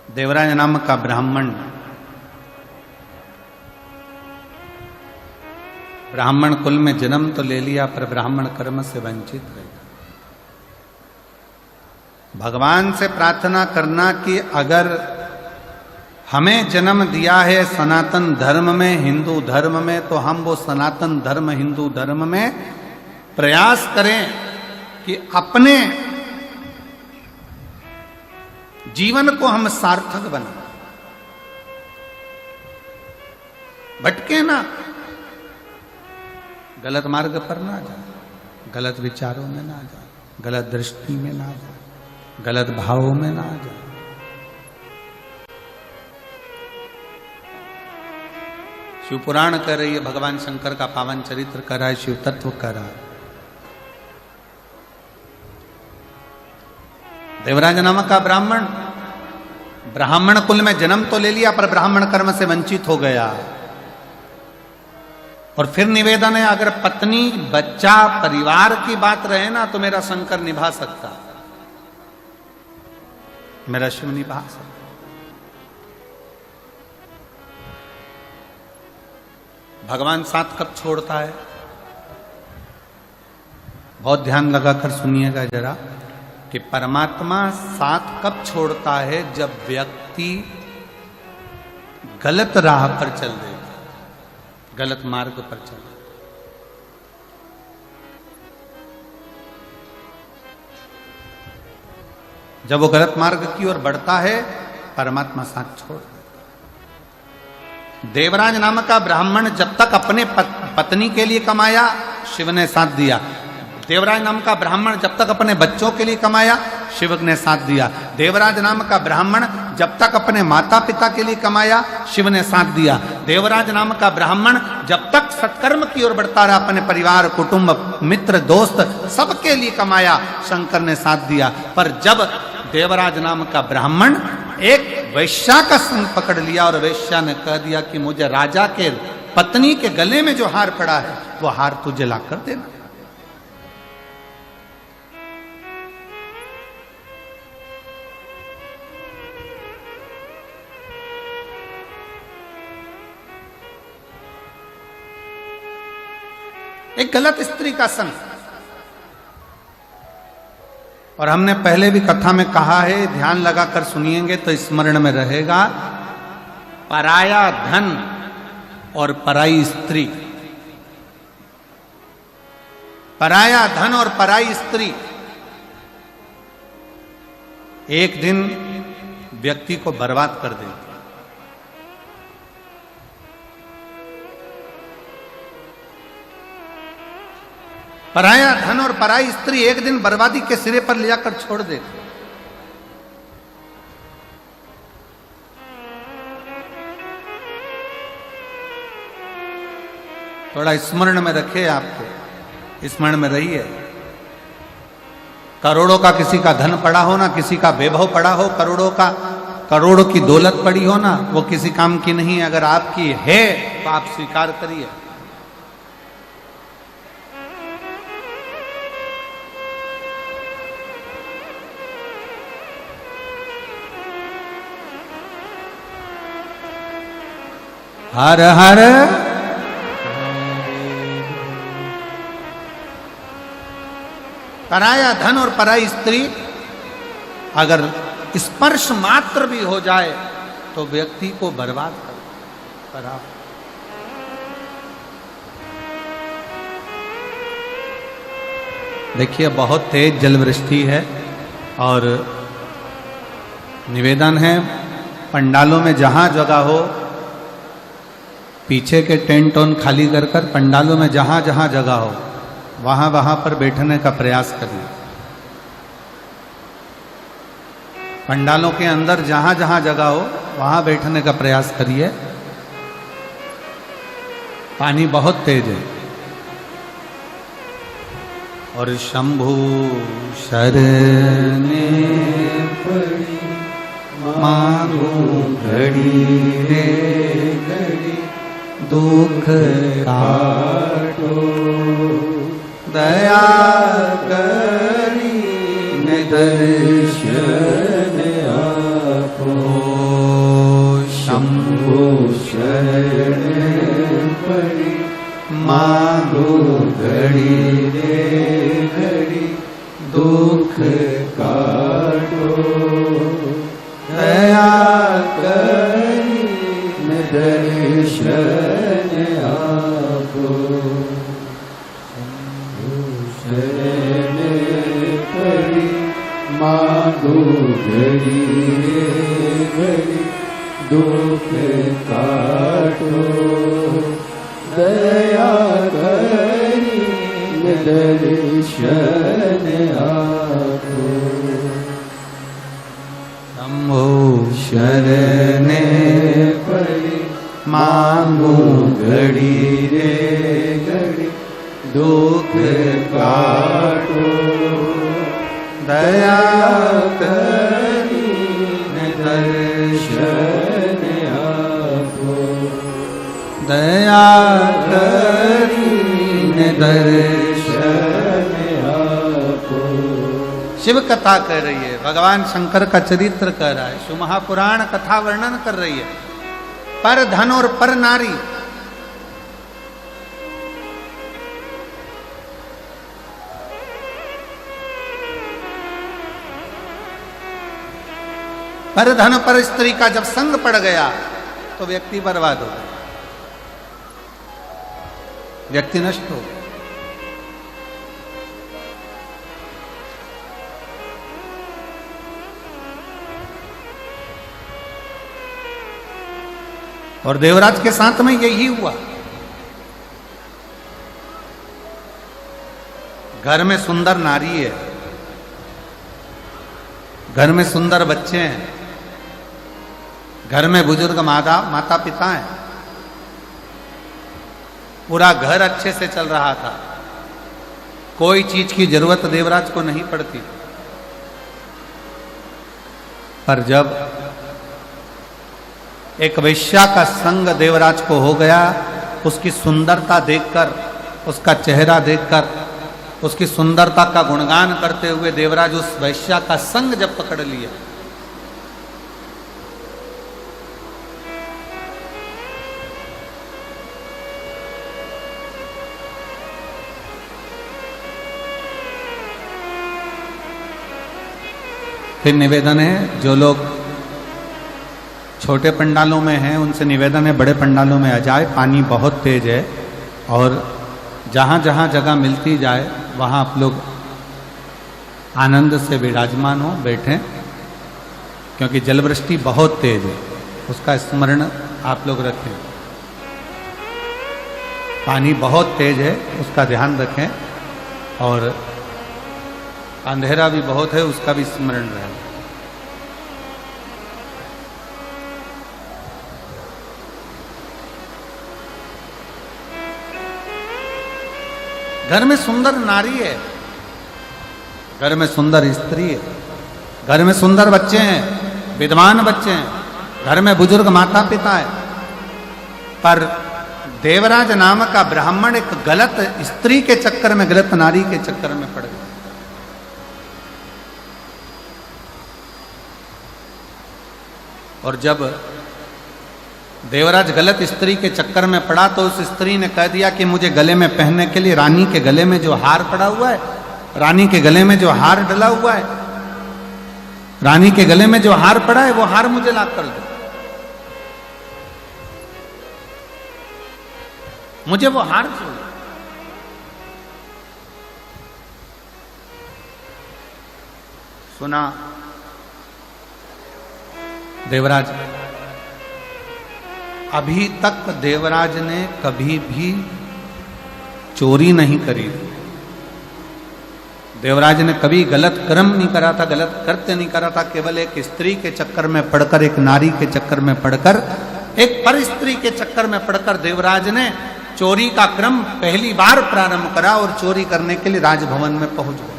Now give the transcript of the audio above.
देवराज नाम का ब्राह्मण कुल में जन्म तो ले लिया पर ब्राह्मण कर्म से वंचित रह गया। भगवान से प्रार्थना करना कि अगर हमें जन्म दिया है सनातन धर्म में, हिंदू धर्म में, तो हम वो सनातन धर्म हिंदू धर्म में प्रयास करें कि अपने जीवन को हम सार्थक बनाएं, भटके ना, गलत मार्ग पर ना जाए, गलत विचारों में ना जाए, गलत दृष्टि में ना जाए, गलत भावों में ना जाए। शिव पुराण कर रही है, भगवान शंकर का पावन चरित्र कर रहा है, शिव तत्व कर रहा है। देवराज नामक का ब्राह्मण कुल में जन्म तो ले लिया पर ब्राह्मण कर्म से वंचित हो गया। और फिर निवेदन है, अगर पत्नी बच्चा परिवार की बात रहे ना तो मेरा शंकर निभा सकता, मेरा शिव निभा सकता। भगवान साथ कब छोड़ता है? बहुत ध्यान लगाकर सुनिएगा जरा कि परमात्मा साथ कब छोड़ता है? जब व्यक्ति गलत राह पर चल देगा, गलत मार्ग पर चल। जब वो गलत मार्ग की ओर बढ़ता है परमात्मा साथ छोड़ देता। देवराज नामक का ब्राह्मण जब तक अपने पत्नी के लिए कमाया शिव ने साथ दिया। देवराज नाम का ब्राह्मण जब तक अपने बच्चों के लिए कमाया शिव ने साथ दिया। देवराज नाम का ब्राह्मण जब तक अपने माता पिता के लिए कमाया शिव ने साथ दिया। देवराज नाम का ब्राह्मण जब तक सत्कर्म की ओर बढ़ता रहा, अपने परिवार कुटुंब मित्र दोस्त सबके लिए कमाया, शंकर ने साथ दिया। पर जब देवराज नाम का ब्राह्मण एक वैश्या का संग पकड़ लिया और वैश्या ने कह दिया कि मुझे राजा के पत्नी के गले में जो हार पड़ा है वो हार तुझे ला कर देना। एक गलत स्त्री का संग। और हमने पहले भी कथा में कहा है, ध्यान लगाकर सुनिएंगे तो स्मरण में रहेगा। पराया धन और पराई स्त्री, पराया धन और पराई स्त्री एक दिन व्यक्ति को बर्बाद कर देती। पराया धन और पराई स्त्री एक दिन बर्बादी के सिरे पर ले जाकर छोड़ देती। थोड़ा स्मरण में रखे, आपको स्मरण में रहिए। करोड़ों का किसी का धन पड़ा हो ना, किसी का वैभव पड़ा हो, करोड़ों की दौलत पड़ी हो ना, वो किसी काम की नहीं है। अगर आपकी है तो आप स्वीकार करिए। हर हर पराया धन और पराई स्त्री अगर स्पर्श मात्र भी हो जाए तो व्यक्ति को बर्बाद कर। देखिए बहुत तेज जलवृष्टि है और निवेदन है पंडालों में जहां जगह हो पीछे के टेंट ऑन खाली कर कर पंडालों में जहां जहां जगह हो वहां पर बैठने का प्रयास करिए। पंडालों के अंदर जहां जहां जगह हो वहां बैठने का प्रयास करिए। पानी बहुत तेज है। और शंभु शरणे पड़ी मांगू घड़ी रे घड़ी दुख काटो दया करी दर्शन आपो। मांगो घड़ी रे घड़ी दुख काटो, दया करी दर्शन आपो, शरण पड़ी मांगो घड़ी रे घड़ी दुख काटो, दया करी दर्शन आपो, शंभो शरण पड़ी मांगो घड़ी रे घड़ी दुख काटो, दया करी दर्शन आपो, दया करी दर्शन आपो। शिव कथा कर रही है, भगवान शंकर का चरित्र कर रहा है, शिव महापुराण कथा वर्णन कर रही है। पर धन और पर नारी, पर धन पर स्त्री का जब संग पड़ गया तो व्यक्ति बर्बाद हो गया, व्यक्ति नष्ट हो गया। और देवराज के साथ में यही हुआ। घर में सुंदर नारी है, घर में सुंदर बच्चे हैं, घर में बुजुर्ग माता पिता हैं, पूरा घर अच्छे से चल रहा था, कोई चीज की जरूरत देवराज को नहीं पड़ती। पर जब एक वैश्या का संग देवराज को हो गया, उसकी सुंदरता देखकर, उसका चेहरा देखकर, उसकी सुंदरता का गुणगान करते हुए देवराज उस वैश्या का संग जब पकड़ लिया, फिर निवेदन है, जो लोग छोटे पंडालों में हैं उनसे निवेदन है बड़े पंडालों में आ जाए, पानी बहुत तेज है और जहाँ जहाँ जगह मिलती जाए वहाँ आप लोग आनंद से विराजमान हो, बैठें, क्योंकि जलवृष्टि बहुत तेज है, उसका स्मरण आप लोग रखें। पानी बहुत तेज है, उसका ध्यान रखें, और अंधेरा भी बहुत है, उसका भी स्मरण रहे। घर में सुंदर नारी है, घर में सुंदर स्त्री है, घर में सुंदर बच्चे हैं, विद्वान बच्चे हैं, घर में बुजुर्ग माता पिता है, पर देवराज नाम का ब्राह्मण एक गलत स्त्री के चक्कर में, गलत नारी के चक्कर में पड़ गया। और जब देवराज गलत स्त्री के चक्कर में पड़ा तो उस स्त्री ने कह दिया कि मुझे गले में पहनने के लिए रानी के गले में जो हार पड़ा हुआ है, रानी के गले में जो हार डला हुआ है, रानी के गले में जो हार पड़ा है वो हार मुझे ला कर दो, मुझे वो हार चाहिए। सुना देवराज, अभी तक देवराज ने कभी भी चोरी नहीं करी, देवराज ने कभी गलत कर्म नहीं करा था, गलत कृत्य नहीं करा था। केवल एक स्त्री के चक्कर में पड़कर, एक नारी के चक्कर में पड़कर, एक पर स्त्री के चक्कर में पड़कर देवराज ने चोरी का क्रम पहली बार प्रारंभ करा और चोरी करने के लिए राजभवन में पहुंच गया।